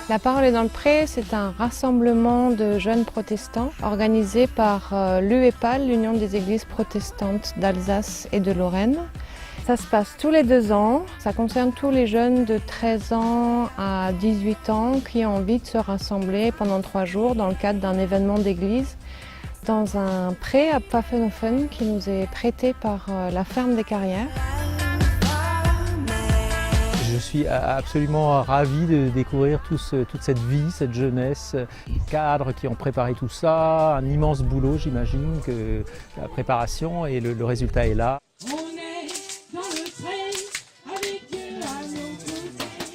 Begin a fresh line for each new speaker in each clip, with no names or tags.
La Parole est dans le pré, c'est un rassemblement de jeunes protestants organisé par l'UEPAL, l'Union des Églises protestantes d'Alsace et de Lorraine. Ça se passe tous les 2 ans, ça concerne tous les jeunes de 13 ans à 18 ans qui ont envie de se rassembler pendant 3 jours dans le cadre d'un événement d'église dans un pré à Pfaffenhofen qui nous est prêté par la ferme des Carrières.
Je suis absolument ravi de découvrir toute cette vie, cette jeunesse, les cadres qui ont préparé tout ça, un immense boulot j'imagine, que la préparation et le résultat est là.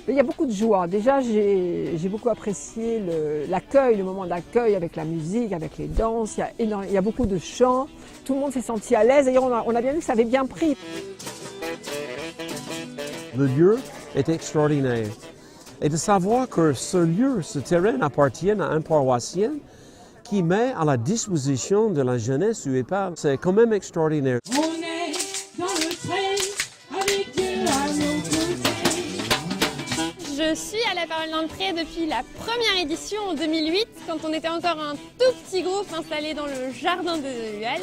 Il y a beaucoup de joie. Déjà, j'ai beaucoup apprécié l'accueil, le moment d'accueil avec la musique, avec les danses. Il y a beaucoup de chants. Tout le monde s'est senti à l'aise. D'ailleurs, on a bien vu que ça avait bien pris.
Le lieu est extraordinaire. Et de savoir que ce lieu, ce terrain appartient à un paroissien qui met à la disposition de la jeunesse UEPAL, c'est quand même extraordinaire.
Je suis à la Parole dans le pré depuis la première édition en 2008, quand on était encore un tout petit groupe installé dans le jardin de l'UL.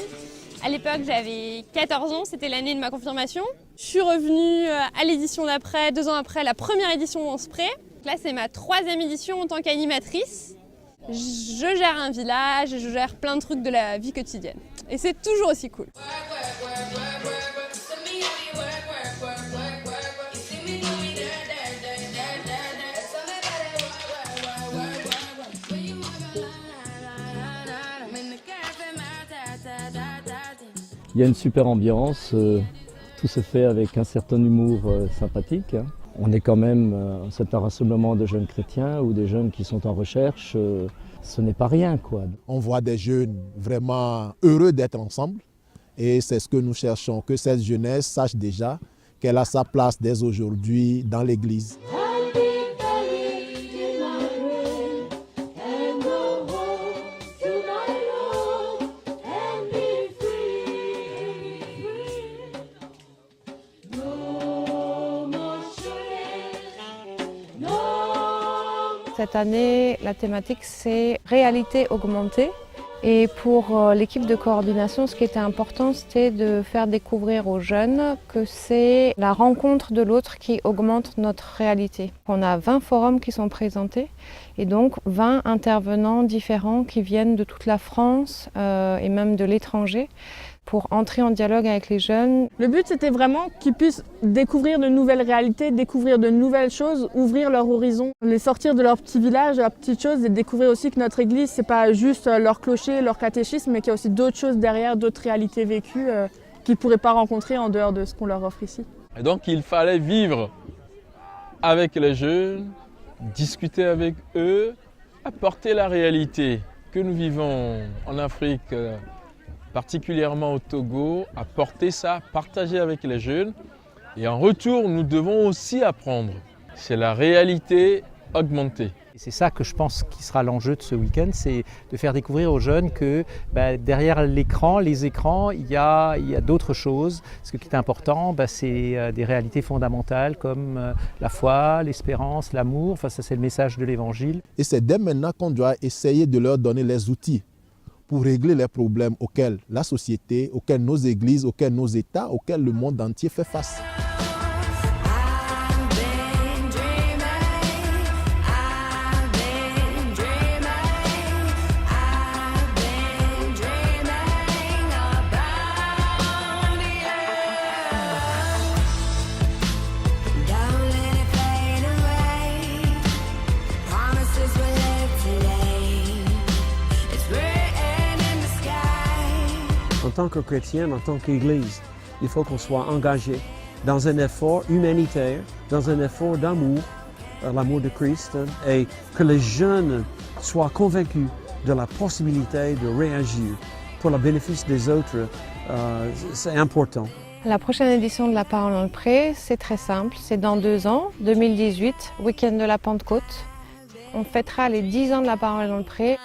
À l'époque, j'avais 14 ans, c'était l'année de ma confirmation. Je suis revenue à l'édition d'après, 2 ans après la première édition en Spré. Là, c'est ma 3e édition en tant qu'animatrice. Je gère un village et je gère plein de trucs de la vie quotidienne. Et c'est toujours aussi cool.
Il y a une super ambiance, tout se fait avec un certain humour sympathique. On est quand même, c'est un rassemblement de jeunes chrétiens ou des jeunes qui sont en recherche, ce n'est pas rien, quoi.
On voit des jeunes vraiment heureux d'être ensemble et c'est ce que nous cherchons, que cette jeunesse sache déjà qu'elle a sa place dès aujourd'hui dans l'Église.
Cette année, la thématique, c'est réalité augmentée. Et pour l'équipe de coordination, ce qui était important, c'était de faire découvrir aux jeunes que c'est la rencontre de l'autre qui augmente notre réalité. On a 20 forums qui sont présentés et donc 20 intervenants différents qui viennent de toute la France et même de l'étranger, pour entrer en dialogue avec les jeunes.
Le but, c'était vraiment qu'ils puissent découvrir de nouvelles réalités, découvrir de nouvelles choses, ouvrir leur horizon, les sortir de leur petit village, de leurs petites choses et découvrir aussi que notre église, c'est pas juste leur clocher, leur catéchisme, mais qu'il y a aussi d'autres choses derrière, d'autres réalités vécues qu'ils ne pourraient pas rencontrer en dehors de ce qu'on leur offre ici.
Et donc, il fallait vivre avec les jeunes, discuter avec eux, apporter la réalité que nous vivons en Afrique, particulièrement au Togo, apporter ça, partager avec les jeunes. Et en retour, nous devons aussi apprendre. C'est la réalité augmentée.
C'est ça que je pense qui sera l'enjeu de ce week-end, c'est de faire découvrir aux jeunes que derrière l'écran, les écrans, il y a d'autres choses. Ce qui est important, c'est des réalités fondamentales comme la foi, l'espérance, l'amour. Enfin, ça, c'est le message de l'Évangile.
Et c'est dès maintenant qu'on doit essayer de leur donner les outils pour régler les problèmes auxquels la société, auxquels nos églises, auxquels nos États, auxquels le monde entier fait face.
En tant que chrétien, en tant qu'Église, il faut qu'on soit engagé dans un effort humanitaire, dans un effort d'amour, l'amour de Christ, et que les jeunes soient convaincus de la possibilité de réagir pour le bénéfice des autres. C'est important.
La prochaine édition de la Parole dans le pré, c'est très simple, c'est dans 2 ans, 2018, week-end de la Pentecôte. On fêtera les 10 ans de la Parole dans le pré.